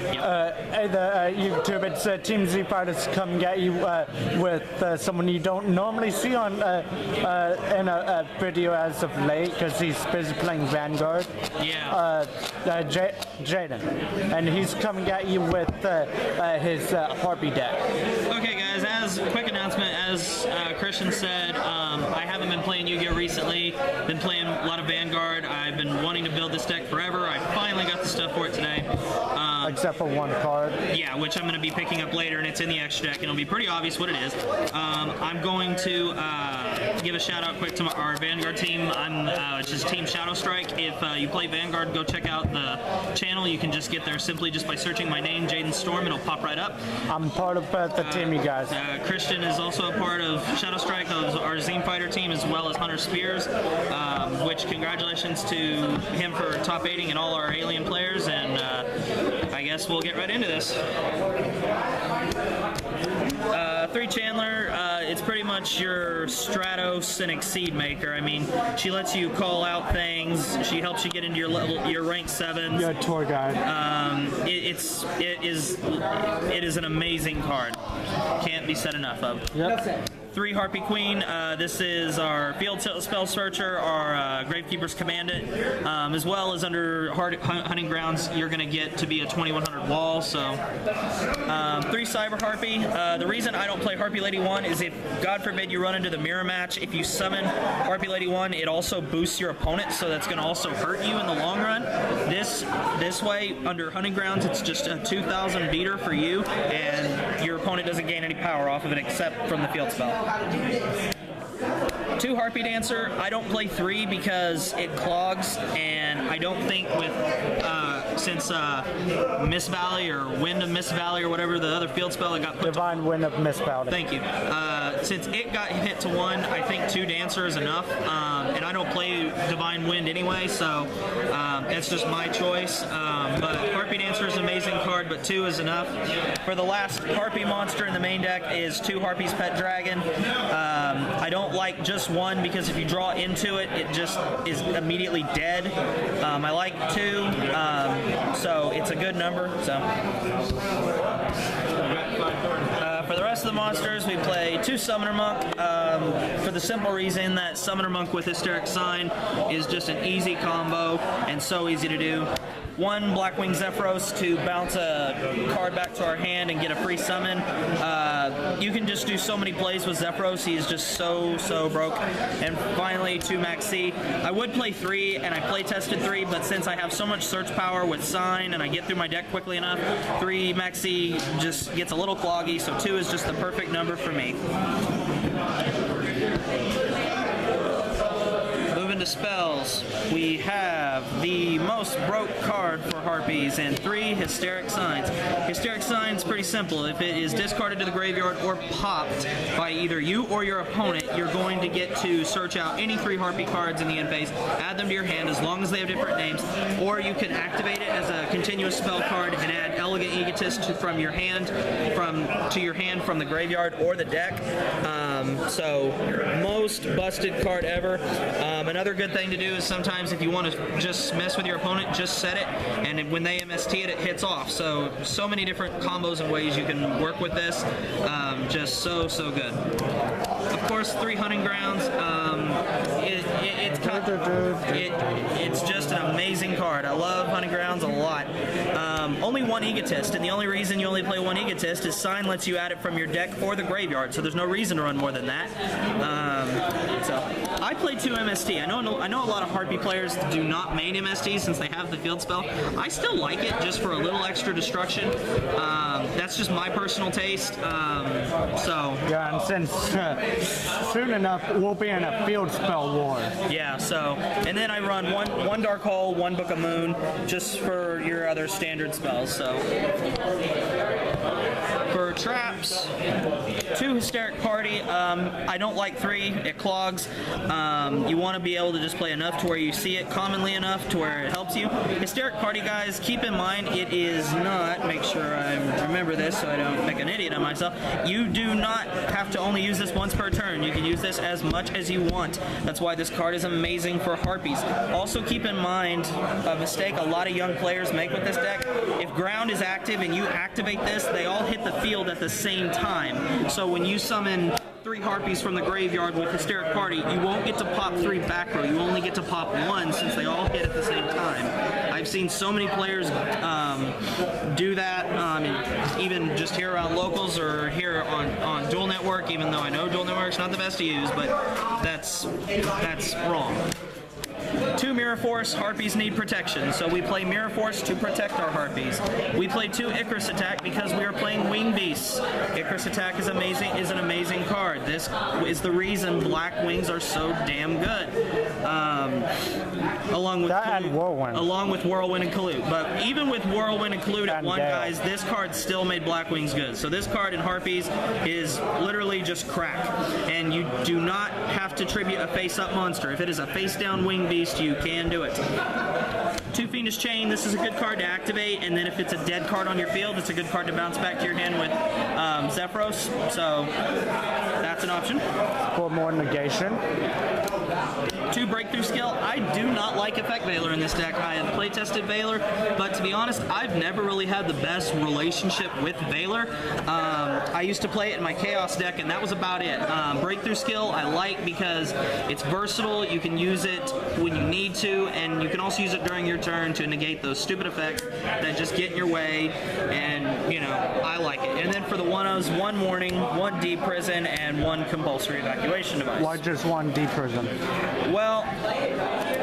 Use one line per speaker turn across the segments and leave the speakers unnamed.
Hey there, YouTube. It's Team Z Fighters come get you with someone you don't normally see on in a video as of late because he's busy playing Vanguard.
Yeah.
Jaden, and he's coming at you with his Harpy deck.
Okay, guys. As a quick announcement, as Christian said, I haven't been playing Yu-Gi-Oh recently. Been playing a lot of Vanguard. I've been wanting to build this deck forever. I finally got the stuff for it today.
Except for one card.
Yeah, which I'm going to be picking up later, and it's in the extra deck, and it'll be pretty obvious what it is. I'm going to give a shout out quick to our Vanguard team. It's just Team Shadow Strike. If you play Vanguard, go check out the channel. You can just get there simply just by searching my name, Jaden Storm. It'll pop right up.
I'm part of the team, you guys.
Christian is also a part of Shadow Strike, our Zine Fighter team, as well as Hunter Spears, which congratulations to him for top 8ing and all our alien players, and I guess we'll get right into this. 3 Chandler, it's pretty much your Strato Cynic Seed Maker. I mean, she lets you call out things. She helps you get into your rank 7s.
Your tour guide.
It is an amazing card. Can't be said enough of.
Yep.
3 Harpy Queen. This is our Field Spell Searcher, our Gravekeeper's Commandant, as well as under Hunting Grounds, you're going to get to be a 2100 wall. So, 3 Cyber Harpy. The reason I don't play Harpy Lady 1 is if, God forbid, you run into the mirror match, if you summon Harpy Lady 1, it also boosts your opponent, so that's going to also hurt you in the long run. This way, under Hunting Grounds, it's just a 2000 beater for you, and your opponent doesn't gain any power off of it except from the field spell. 2 Harpy Dancer. I don't play 3 because it clogs, and I don't think with since Mist Valley or Wind of Mist Valley or whatever the other field spell that got put
Divine Wind of Mist Valley.
Thank you. Since it got hit to 1, I think 2 Dancer is enough, and I don't play Divine Wind anyway, so that's just my choice. But Harpy Dancer is an amazing card, but 2 is enough. For the last Harpy monster in the main deck is 2 Harpy's Pet Dragon. I don't like just 1 because if you draw into it, it just is immediately dead. I like 2, so it's a good number. So for the rest of the monsters, we play 2 Summoner Monk, for the simple reason that Summoner Monk with Hysteric Sign is just an easy combo and so easy to do. 1 Blackwing Zephyros to bounce a card back to our hand and get a free summon. You can just do so many plays with Zephyros. He is just so broke. And finally, 2 Maxi. I would play 3, and I play tested 3, but since I have so much search power with Sign and I get through my deck quickly enough, 3 Maxi just gets a little cloggy, so 2 is just the perfect number for me. Moving to spells, we have the most broke card for Harpies and 3 Hysteric Signs. Hysteric Signs, pretty simple. If it is discarded to the graveyard or popped by either you or your opponent, you're going to get to search out any 3 Harpy cards in the end phase, add them to your hand as long as they have different names, or you can activate it as a continuous spell card and add Elegant Egotist from your hand to your hand from the graveyard or the deck. So most busted card ever. Another good thing to do is sometimes if you want to just mess with your opponent, just set it, and when they MST it, it hits off. So many different combos and ways you can work with this. Just so good. Of course, 3 Hunting Grounds. It's just an amazing card. I love Hunting Grounds a lot. Only 1 Egotist, and the only reason you only play 1 Egotist is Sign lets you add it from your deck or the graveyard, so there's no reason to run more than that. So I play 2 MST. I know a lot of Harpy players do not main MST since they have the field spell. I still like it just for a little extra destruction. That's just my personal taste.
Yeah, and since soon enough we'll be in a field spell war.
Yeah, so, and then I run one Dark Hole, 1 Book of Moon, just for your other standard spells, so. For traps, 2 Hysteric Party. I don't like 3. It clogs. You want to be able to just play enough to where you see it commonly enough to where it helps you. Hysteric Party, guys, keep in mind it is not, make sure I remember this so I don't make an idiot of myself, you do not have to only use this once per turn. You can use this as much as you want. That's why this card is amazing for Harpies. Also keep in mind a mistake a lot of young players make with this deck. If ground is active and you activate this, they all hit the field at the same time. So when you summon 3 Harpies from the graveyard with Hysteric Party, you won't get to pop 3 back row. You only get to pop 1 since they all hit at the same time. I've seen so many players do that, even just here around locals or here on Dual Network, even though I know Dual Network's not the best to use, but that's wrong. 2 Mirror Force, Harpies need protection, so we play Mirror Force to protect our Harpies. We play 2 Icarus Attack because we are playing Wing Beasts. Icarus Attack is an amazing card. This is the reason Black Wings are so damn good. Along with
that and Whirlwind.
Along with Whirlwind and Kalute. But even with Whirlwind and Kalute at 1, guys, this card still made Black Wings good. So this card in Harpies is literally just crack. And you do not have to tribute a face-up monster. If it is a face-down Wing Beast, you can do it. 2 Fiendish Chain, this is a good card to activate, and then if it's a dead card on your field, it's a good card to bounce back to your hand with Zephyros, so that's an option.
For more negation.
2 Breakthrough Skill. I do not like Effect Veiler in this deck. I have play-tested Veiler, but to be honest, I've never really had the best relationship with Veiler. I used to play it in my Chaos deck, and that was about it. Breakthrough Skill I like because it's versatile. You can use it when you need to, and you can also use it during your turn to negate those stupid effects that just get in your way, and, you know, I like it. And then for the 1-0s, 1 Warning, 1 Deep Prison, and 1 Compulsory Evacuation Device.
Why just 1 Deep Prison?
Well,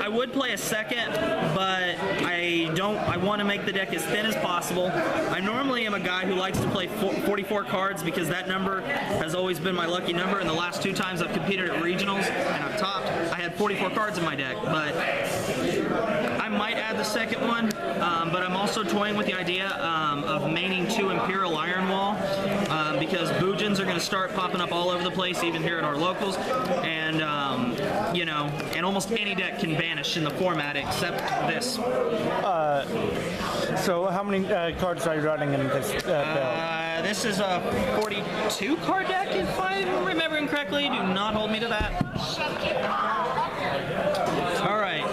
I would play a second, but I want to make the deck as thin as possible. I normally am a guy who likes to play 44 cards because that number has always been my lucky number, and the last 2 times I've competed at regionals and I've topped, I had 44 cards in my deck, but I might add the second one, but I'm also toying with the idea of maining 2 Imperial Iron Wall, because Boojins are going to start popping up all over the place, even here at our locals, and you know, and almost any deck can vanish in the format except this.
So how many cards are you running in this build?
This is a 42 card deck, if I'm remembering correctly. Do not hold me to that. All right.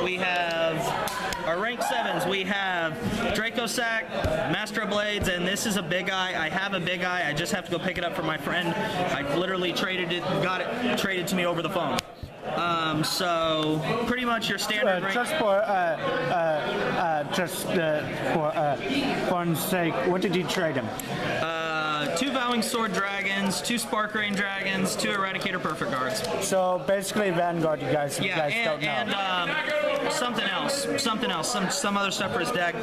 We have our rank 7s. We have Draco Sack, Master of Blades, and this is a big eye. I have a big eye. I just have to go pick it up for my friend. I literally got it traded to me over the phone. So pretty much your standard rank.
Just for fun's sake, what did you trade him?
2 Vowing Sword Dragons, 2 Spark Rain Dragons, 2 Eradicator Perfect Guards.
So basically Vanguard, you guys don't know.
And something else, some other stuff for his deck.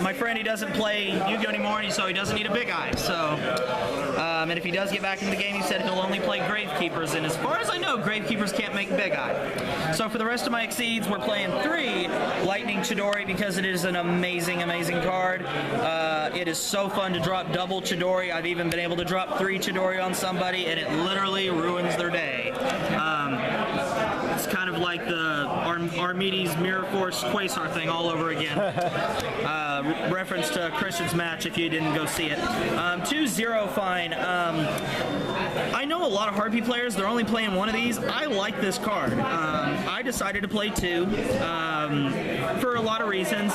My friend, he doesn't play Yu-Gi-Oh anymore, so he doesn't need a big eye. So, and if he does get back into the game, he said he'll only play Gravekeepers, and as far as I know, Gravekeepers can't make big eye. So for the rest of my Exceeds, we're playing 3 Lightning Chidori because it is an amazing, amazing card. It is so fun to drop double Chidori. I've even been able to drop 3 Chidori on somebody, and it literally ruins their day. It's kind of like the Armides Mirror Force Quasar thing all over again. Reference to Christian's match if you didn't go see it. 2-0 Fine. I know a lot of Harpy players, they're only playing 1 of these. I like this card. I decided to play 2 for a lot of reasons.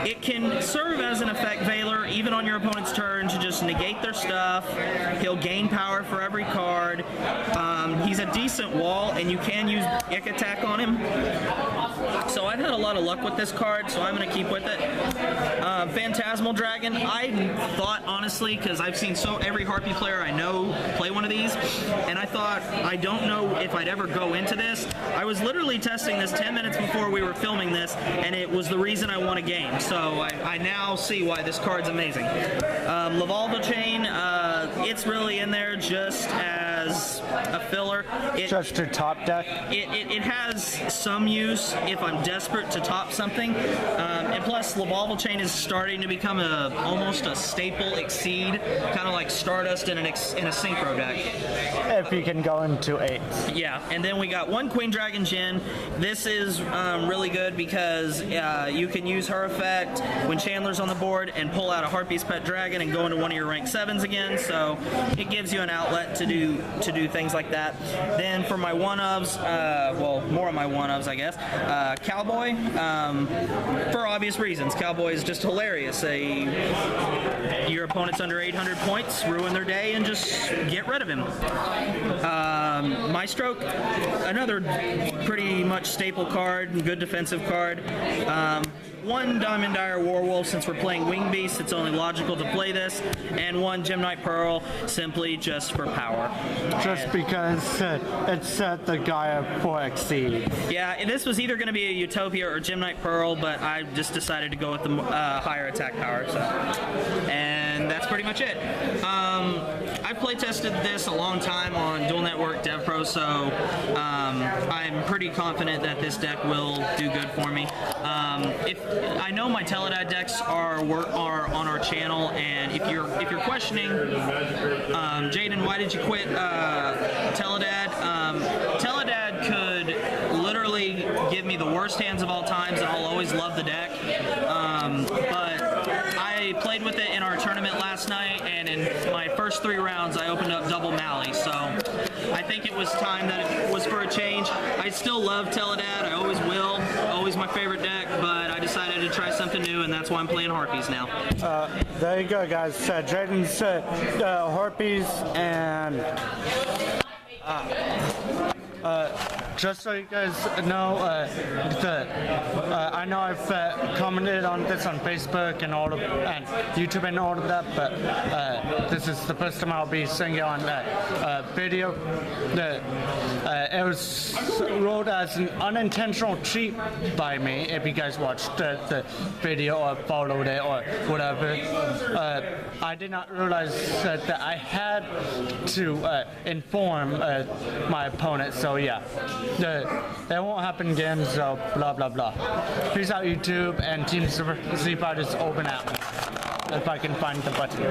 It can serve as an effect veiler even on your opponent's turn to just negate their stuff. He'll gain power for every card. He's a decent wall, and you can use Ick Attack on him. So I've had a lot of luck with this card, so I'm going to keep with it. Phantasmal Dragon, I thought, honestly, because I've seen every Harpy player I know play 1 of these, and I thought, I don't know if I'd ever go into this. I was literally testing this 10 minutes before we were filming this, and it was the reason I won a game. So I now see why this card's amazing. Lavalva Chain, it's really in there just as a filler.
Just to top deck?
It has some use if I'm desperate to top something. And plus, Lavalva Chain is starting to become almost a staple exceed, kind of like Stardust in a synchro deck.
If you can go into 8.
Yeah, and then we got 1 Queen Dragon Djinn. This is really good because you can use her effect when Chandler's on the board and pull out a Harpies Pet Dragon and go into one of your rank 7s again. So it gives you an outlet to do things like that. Then for my one-ofs, well, more of my one-ofs, I guess. Cowboy, for obvious reasons. Cowboy is just hilarious. Your opponent's under 800 points, ruin their day, and just get rid of him. Maestro, another pretty much staple card, good defensive card. 1 Diamond Dire Warwolf, since we're playing Wing Beast, it's only logical to play this, and 1 Gemnite Pearl, simply just for power.
Just because it's the Gaia 4 Exceed.
Yeah, and this was either going to be a Utopia or Gemnite Pearl, but I just decided to go with the higher attack power. So, and that's pretty much it. I've play tested this a long time on Dual Network DevPro, so I'm pretty confident that this deck will do good for me. If I know my Teledad decks are on our channel, and if you're questioning, Jaden, why did you quit Teledad? Teledad could literally give me the worst hands of all times, and I'll always love the deck. But I played with it in our tournament last night, and in my first 3 rounds, I opened up double Mally. So I think it was time that it was for a change. I still love Teledad. I always will. Always my favorite deck, but I decided to try something new, and that's why I'm playing Harpies now.
There you go, guys. Jaden's Harpies, and just so you guys know, I know I've commented on this on Facebook and and YouTube and all of that, but this is the first time I'll be seeing it on video. It was rolled as an unintentional cheat by me. If you guys watched the video or followed it or whatever, I did not realize that I had to inform my opponent. So yeah. That won't happen again, so blah blah blah. Peace out, YouTube, and Team Z Fighters open out. If I can find the button.